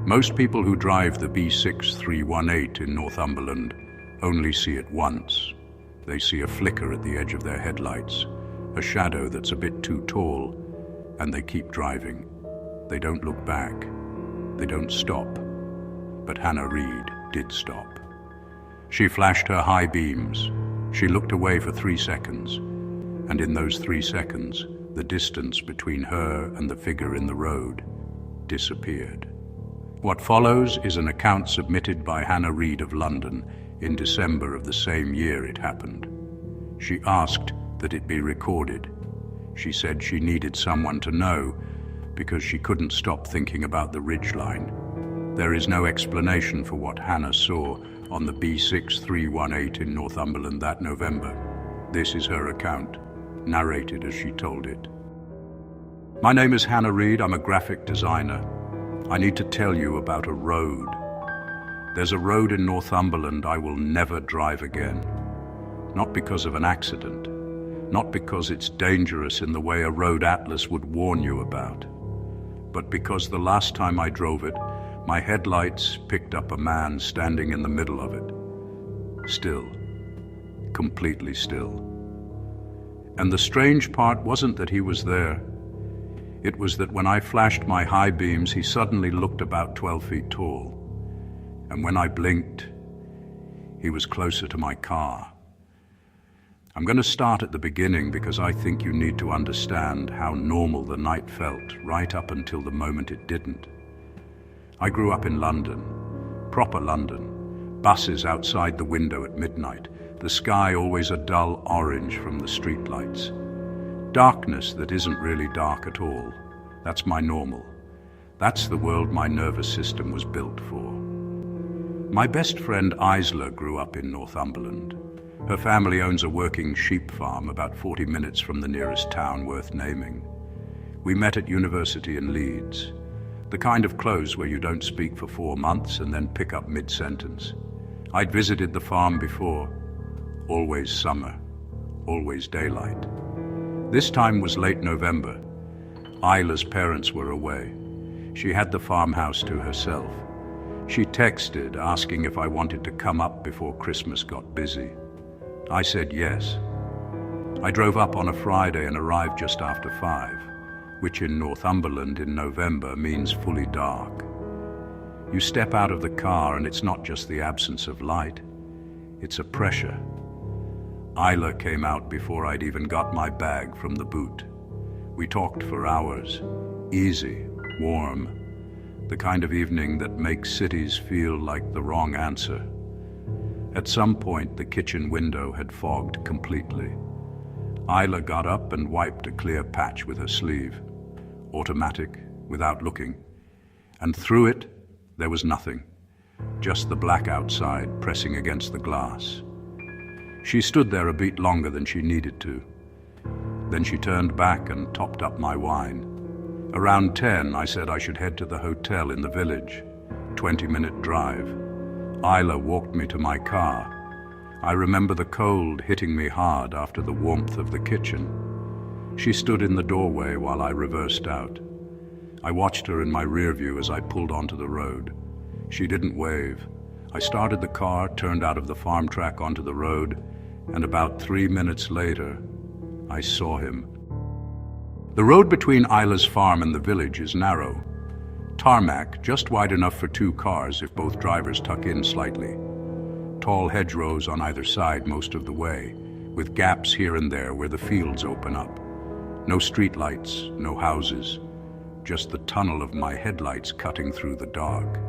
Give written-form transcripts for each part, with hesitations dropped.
Most people who drive the B6318 in Northumberland only see it once. They see a flicker at the edge of their headlights, a shadow that's a bit too tall, and they keep driving. They don't look back. They don't stop. But Hannah Reid did stop. She flashed her high beams. She looked away for 3 seconds, and in those 3 seconds, the distance between her and the figure in the road disappeared. What follows is an account submitted by Hannah Reid of London in December of the same year it happened. She asked that it be recorded. She said she needed someone to know because she couldn't stop thinking about the ridgeline. There is no explanation for what Hannah saw on the B6318 in Northumberland that November. This is her account, narrated as she told it. My name is Hannah Reid. I'm a graphic designer. I need to tell you about a road. There's a road in Northumberland I will never drive again. Not because of an accident, not because it's dangerous in the way a road atlas would warn you about, but because the last time I drove it, my headlights picked up a man standing in the middle of it. Still. Completely still. And the strange part wasn't that he was there. It was that when I flashed my high beams, he suddenly looked about 12 feet tall. And when I blinked, he was closer to my car. I'm going to start at the beginning because I think you need to understand how normal the night felt right up until the moment it didn't. I grew up in London, proper London, buses outside the window at midnight, the sky always a dull orange from the streetlights. Darkness that isn't really dark at all. That's my normal. That's the world my nervous system was built for. My best friend Isla grew up in Northumberland. Her family owns a working sheep farm about 40 minutes from the nearest town worth naming. We met at university in Leeds. The kind of close where you don't speak for 4 months and then pick up mid-sentence. I'd visited the farm before. Always summer, always daylight. This time was late November. Isla's parents were away. She had the farmhouse to herself. She texted asking if I wanted to come up before Christmas got busy. I said yes. I drove up on a Friday and arrived just after 5, which in Northumberland in November means fully dark. You step out of the car and it's not just the absence of light, it's a pressure. Isla came out before I'd even got my bag from the boot. We talked for hours, easy, warm, the kind of evening that makes cities feel like the wrong answer. At some point, the kitchen window had fogged completely. Isla got up and wiped a clear patch with her sleeve, automatic, without looking, and through it, there was nothing, just the black outside pressing against the glass. She stood there a bit longer than she needed to. Then she turned back and topped up my wine. Around 10, I said I should head to the hotel in the village, 20-minute drive. Isla walked me to my car. I remember the cold hitting me hard after the warmth of the kitchen. She stood in the doorway while I reversed out. I watched her in my rear view as I pulled onto the road. She didn't wave. I started the car, turned out of the farm track onto the road, and about 3 minutes later, I saw him. The road between Isla's farm and the village is narrow. Tarmac, just wide enough for 2 cars if both drivers tuck in slightly. Tall hedgerows on either side most of the way, with gaps here and there where the fields open up. No streetlights, no houses, just the tunnel of my headlights cutting through the dark.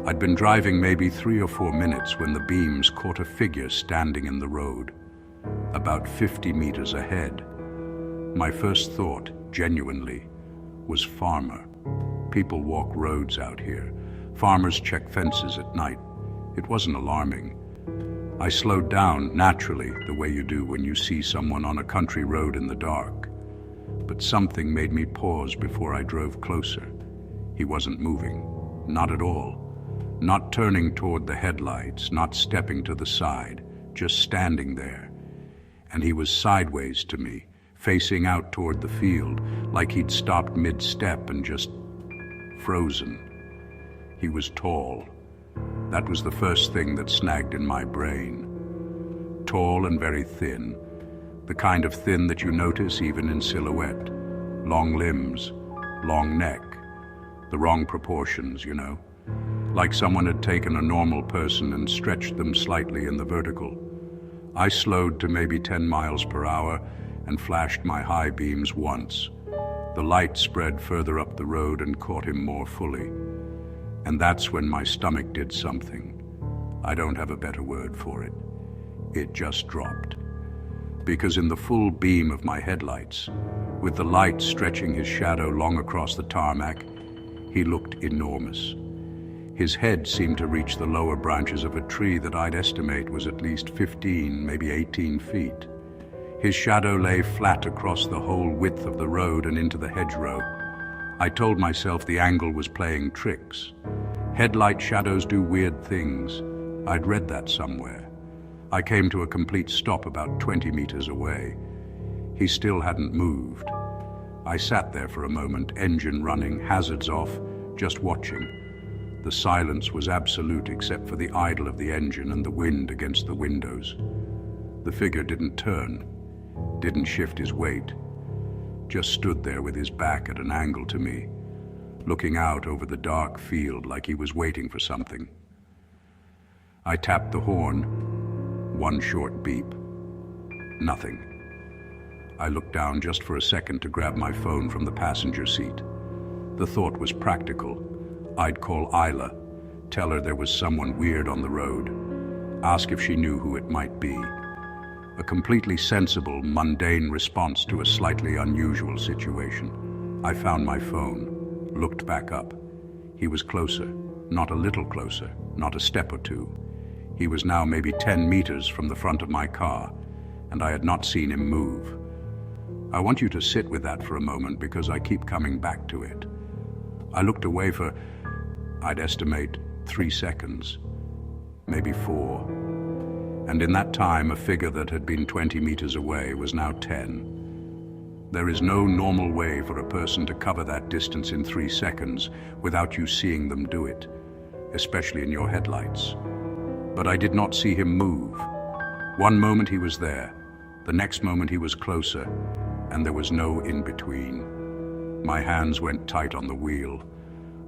I'd been driving maybe 3 or 4 minutes when the beams caught a figure standing in the road, about 50 meters ahead. My first thought, genuinely, was farmer. People walk roads out here. Farmers check fences at night. It wasn't alarming. I slowed down, naturally, the way you do when you see someone on a country road in the dark. But something made me pause before I drove closer. He wasn't moving, not at all. Not turning toward the headlights, not stepping to the side, just standing there. And he was sideways to me, facing out toward the field, like he'd stopped mid-step and just frozen. He was tall. That was the first thing that snagged in my brain. Tall and very thin. The kind of thin that you notice even in silhouette. Long limbs, long neck. The wrong proportions, you know. Like someone had taken a normal person and stretched them slightly in the vertical. I slowed to maybe 10 miles per hour and flashed my high beams once. The light spread further up the road and caught him more fully. And that's when my stomach did something. I don't have a better word for it. It just dropped. Because in the full beam of my headlights, with the light stretching his shadow long across the tarmac, he looked enormous. His head seemed to reach the lower branches of a tree that I'd estimate was at least 15, maybe 18 feet. His shadow lay flat across the whole width of the road and into the hedgerow. I told myself the angle was playing tricks. Headlight shadows do weird things. I'd read that somewhere. I came to a complete stop about 20 meters away. He still hadn't moved. I sat there for a moment, engine running, hazards off, just watching. The silence was absolute except for the idle of the engine and the wind against the windows. The figure didn't turn, didn't shift his weight, just stood there with his back at an angle to me, looking out over the dark field like he was waiting for something. I tapped the horn, one short beep. Nothing. I looked down just for a second to grab my phone from the passenger seat. The thought was practical. I'd call Isla, tell her there was someone weird on the road, ask if she knew who it might be. A completely sensible, mundane response to a slightly unusual situation. I found my phone, looked back up. He was closer, not a little closer, not a step or two. He was now maybe 10 meters from the front of my car, and I had not seen him move. I want you to sit with that for a moment because I keep coming back to it. I looked away for, I'd estimate, 3 seconds, maybe 4. And in that time, a figure that had been 20 meters away was now 10. There is no normal way for a person to cover that distance in 3 seconds without you seeing them do it, especially in your headlights. But I did not see him move. One moment he was there, the next moment he was closer, and there was no in-between. My hands went tight on the wheel.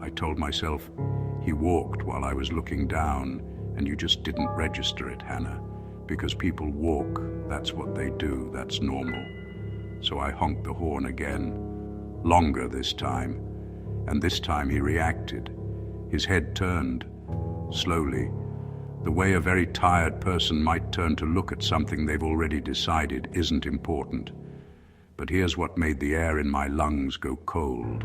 I told myself, he walked while I was looking down, and you just didn't register it, Hannah. Because people walk, that's what they do, that's normal. So I honked the horn again, longer this time, and this time he reacted. His head turned, slowly, the way a very tired person might turn to look at something they've already decided isn't important. But here's what made the air in my lungs go cold.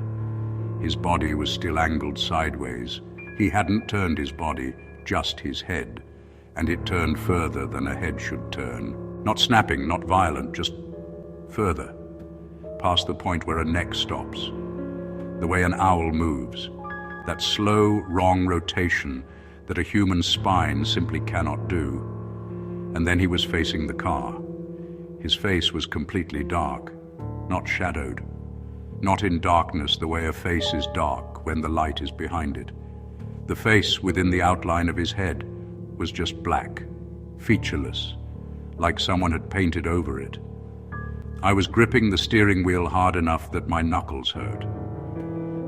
His body was still angled sideways. He hadn't turned his body, just his head, and it turned further than a head should turn. Not snapping, not violent, just further, past the point where a neck stops. The way an owl moves, that slow, wrong rotation that a human spine simply cannot do. And then he was facing the car. His face was completely dark, not shadowed, not in darkness the way a face is dark when the light is behind it. The face within the outline of his head was just black, featureless, like someone had painted over it. I was gripping the steering wheel hard enough that my knuckles hurt.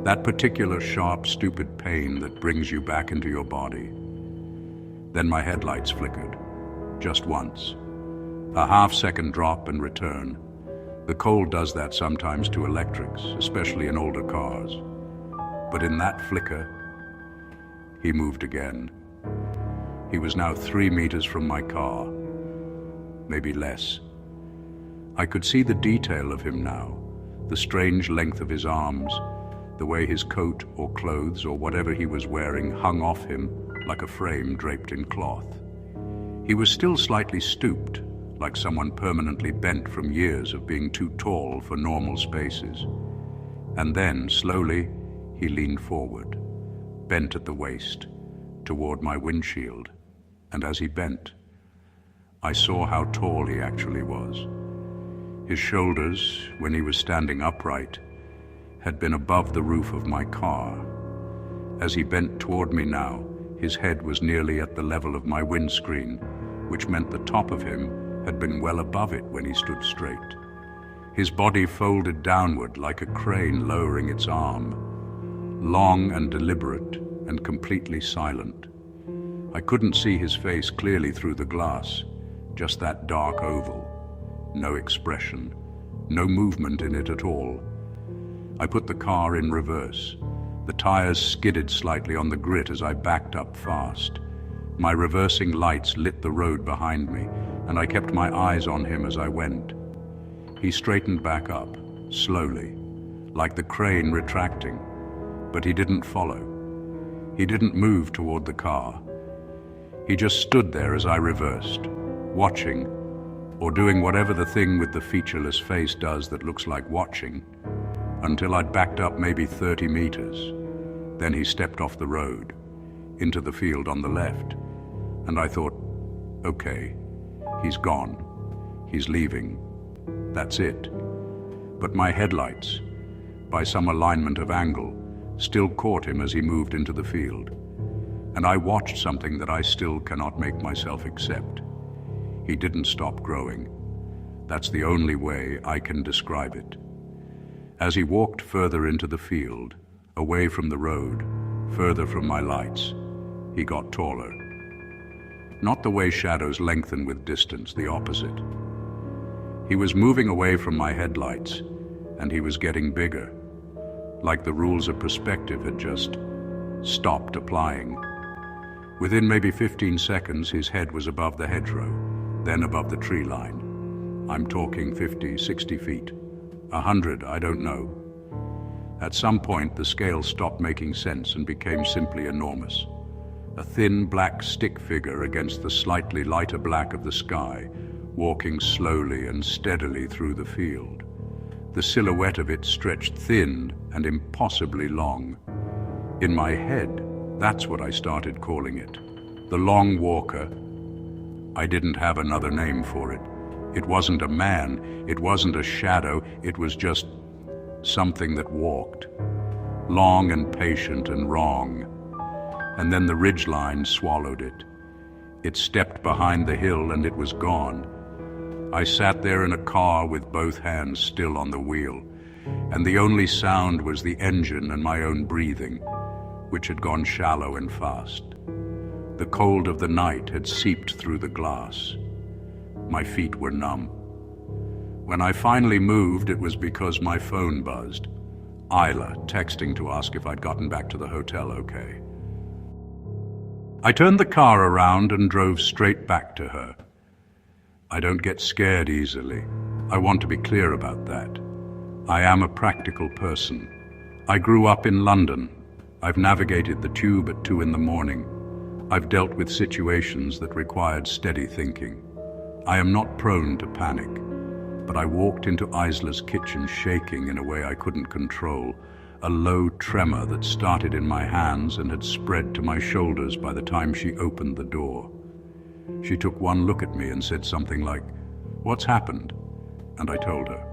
That particular sharp, stupid pain that brings you back into your body. Then my headlights flickered, just once. A half-second drop and return. The cold does that sometimes to electrics, especially in older cars. But in that flicker, he moved again. He was now 3 meters from my car, maybe less. I could see the detail of him now, the strange length of his arms, the way his coat or clothes or whatever he was wearing hung off him like a frame draped in cloth. He was still slightly stooped, like someone permanently bent from years of being too tall for normal spaces. And then, slowly, he leaned forward, bent at the waist, toward my windshield. And as he bent, I saw how tall he actually was. His shoulders, when he was standing upright, had been above the roof of my car, As he bent toward me now, his head was nearly at the level of my windscreen, which meant the top of him had been well above it when he stood straight. His body folded downward like a crane lowering its arm, long and deliberate and completely silent. I couldn't see his face clearly through the glass, just that dark oval. No expression, no movement in it at all. I put the car in reverse. The tires skidded slightly on the grit as I backed up fast. My reversing lights lit the road behind me, and I kept my eyes on him as I went. He straightened back up, slowly, like the crane retracting, but he didn't follow. He didn't move toward the car. He just stood there as I reversed, watching, or doing whatever the thing with the featureless face does that looks like watching, until I'd backed up maybe 30 meters. Then he stepped off the road, into the field on the left, and I thought, okay, he's gone. He's leaving. That's it. But my headlights, by some alignment of angle, still caught him as he moved into the field. And I watched something that I still cannot make myself accept. He didn't stop growing. That's the only way I can describe it. As he walked further into the field, away from the road, further from my lights, he got taller. Not the way shadows lengthen with distance, the opposite. He was moving away from my headlights, and he was getting bigger, like the rules of perspective had just stopped applying. Within maybe 15 seconds, his head was above the hedgerow, then above the tree line. I'm talking 50, 60 feet, 100, I don't know. At some point, the scale stopped making sense and became simply enormous. A thin black stick figure against the slightly lighter black of the sky, walking slowly and steadily through the field. The silhouette of it stretched thin and impossibly long. In my head, that's what I started calling it. The Long Walker. I didn't have another name for it. It wasn't a man, it wasn't a shadow, it was just something that walked. Long and patient and wrong. And then the ridgeline swallowed it. It stepped behind the hill and it was gone. I sat there in a car with both hands still on the wheel, and the only sound was the engine and my own breathing, which had gone shallow and fast. The cold of the night had seeped through the glass. My feet were numb. When I finally moved, it was because my phone buzzed. Isla texting to ask if I'd gotten back to the hotel okay. I turned the car around and drove straight back to her. I don't get scared easily. I want to be clear about that. I am a practical person. I grew up in London. I've navigated the tube at 2 a.m. I've dealt with situations that required steady thinking. I am not prone to panic, but I walked into Isla's kitchen shaking in a way I couldn't control, a low tremor that started in my hands and had spread to my shoulders by the time she opened the door. She took one look at me and said something like, "What's happened?" And I told her,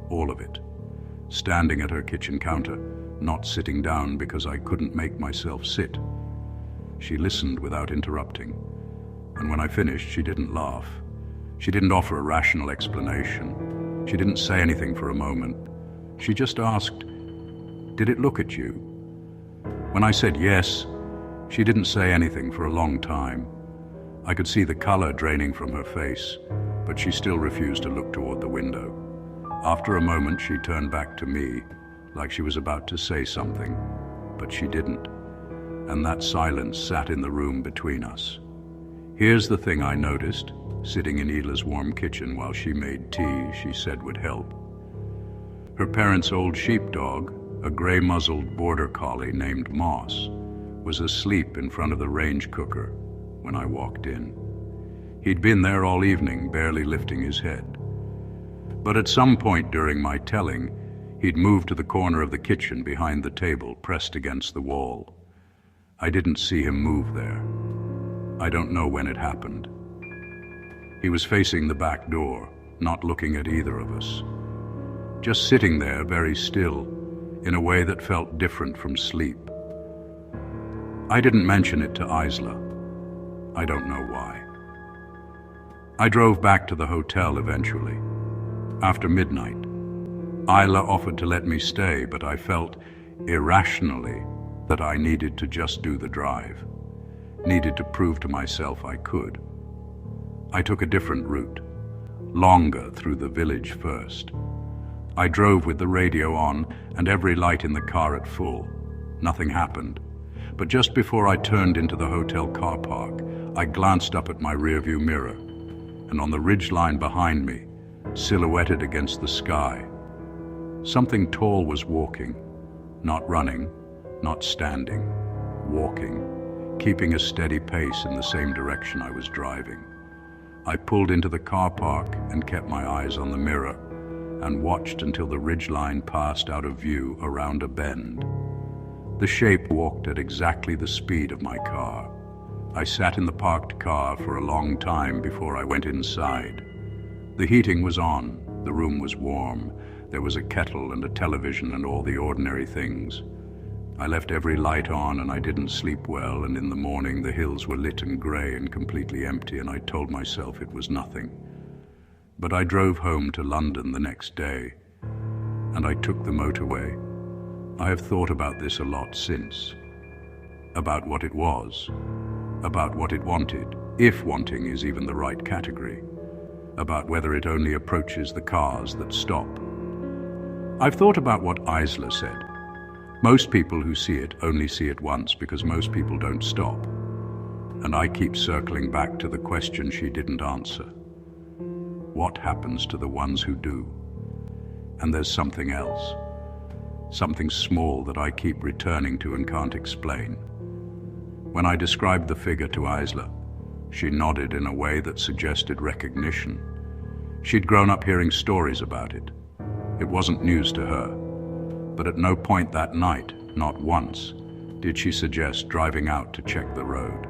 all of it, standing at her kitchen counter, not sitting down because I couldn't make myself sit. She listened without interrupting, and when I finished, she didn't laugh. She didn't offer a rational explanation. She didn't say anything for a moment. She just asked, "Did it look at you?" When I said yes, she didn't say anything for a long time. I could see the color draining from her face, but she still refused to look toward the window. After a moment, she turned back to me, like she was about to say something, but she didn't, and that silence sat in the room between us. Here's the thing I noticed, sitting in Ila's warm kitchen while she made tea she said would help. Her parents' old sheepdog, a gray-muzzled border collie named Moss, was asleep in front of the range cooker when I walked in. He'd been there all evening, barely lifting his head. But at some point during my telling, he'd moved to the corner of the kitchen behind the table, pressed against the wall. I didn't see him move there. I don't know when it happened. He was facing the back door, not looking at either of us. Just sitting there, very still, in a way that felt different from sleep. I didn't mention it to Isla. I don't know why. I drove back to the hotel eventually. After midnight, Isla offered to let me stay, but I felt irrationally that I needed to just do the drive, needed to prove to myself I could. I took a different route, longer through the village first. I drove with the radio on and every light in the car at full. Nothing happened. But just before I turned into the hotel car park, I glanced up at my rearview mirror, and on the ridgeline behind me, silhouetted against the sky, something tall was walking, not running, not standing, walking, keeping a steady pace in the same direction I was driving. I pulled into the car park and kept my eyes on the mirror and watched until the ridgeline passed out of view around a bend. The shape walked at exactly the speed of my car. I sat in the parked car for a long time before I went inside. The heating was on, the room was warm, there was a kettle and a television and all the ordinary things. I left every light on and I didn't sleep well, and in the morning the hills were lit and grey and completely empty, and I told myself it was nothing. But I drove home to London the next day, and I took the motorway. I have thought about this a lot since. About what it was, about what it wanted, if wanting is even the right category, about whether it only approaches the cars that stop. I've thought about what Isla said. Most people who see it only see it once because most people don't stop. And I keep circling back to the question she didn't answer. What happens to the ones who do? And there's something else. Something small that I keep returning to and can't explain. When I described the figure to Isla, she nodded in a way that suggested recognition. She'd grown up hearing stories about it. It wasn't news to her. But at no point that night, not once, did she suggest driving out to check the road.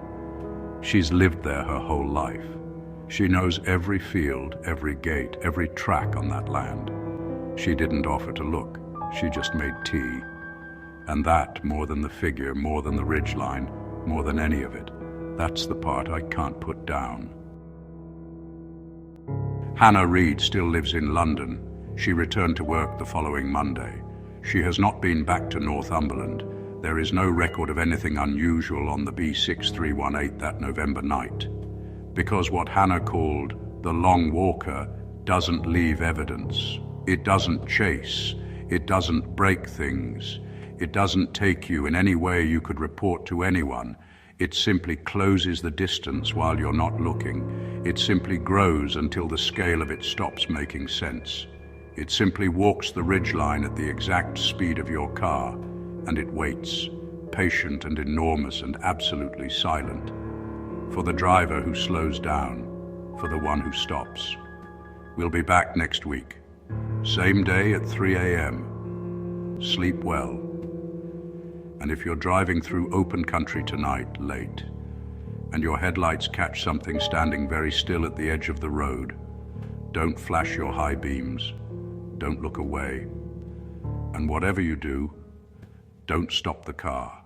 She's lived there her whole life. She knows every field, every gate, every track on that land. She didn't offer to look. She just made tea. And that, more than the figure, more than the ridgeline, more than any of it, that's the part I can't put down. Hannah Reid still lives in London. She returned to work the following Monday. She has not been back to Northumberland. There is no record of anything unusual on the B6318 that November night, because what Hannah called the long walker doesn't leave evidence. It doesn't chase. It doesn't break things. It doesn't take you in any way you could report to anyone. It simply closes the distance while you're not looking. It simply grows until the scale of it stops making sense. It simply walks the ridgeline at the exact speed of your car, and it waits, patient and enormous and absolutely silent, for the driver who slows down, for the one who stops. We'll be back next week. Same day at 3 a.m. Sleep well. And if you're driving through open country tonight, late, and your headlights catch something standing very still at the edge of the road, don't flash your high beams. Don't look away. And whatever you do, don't stop the car.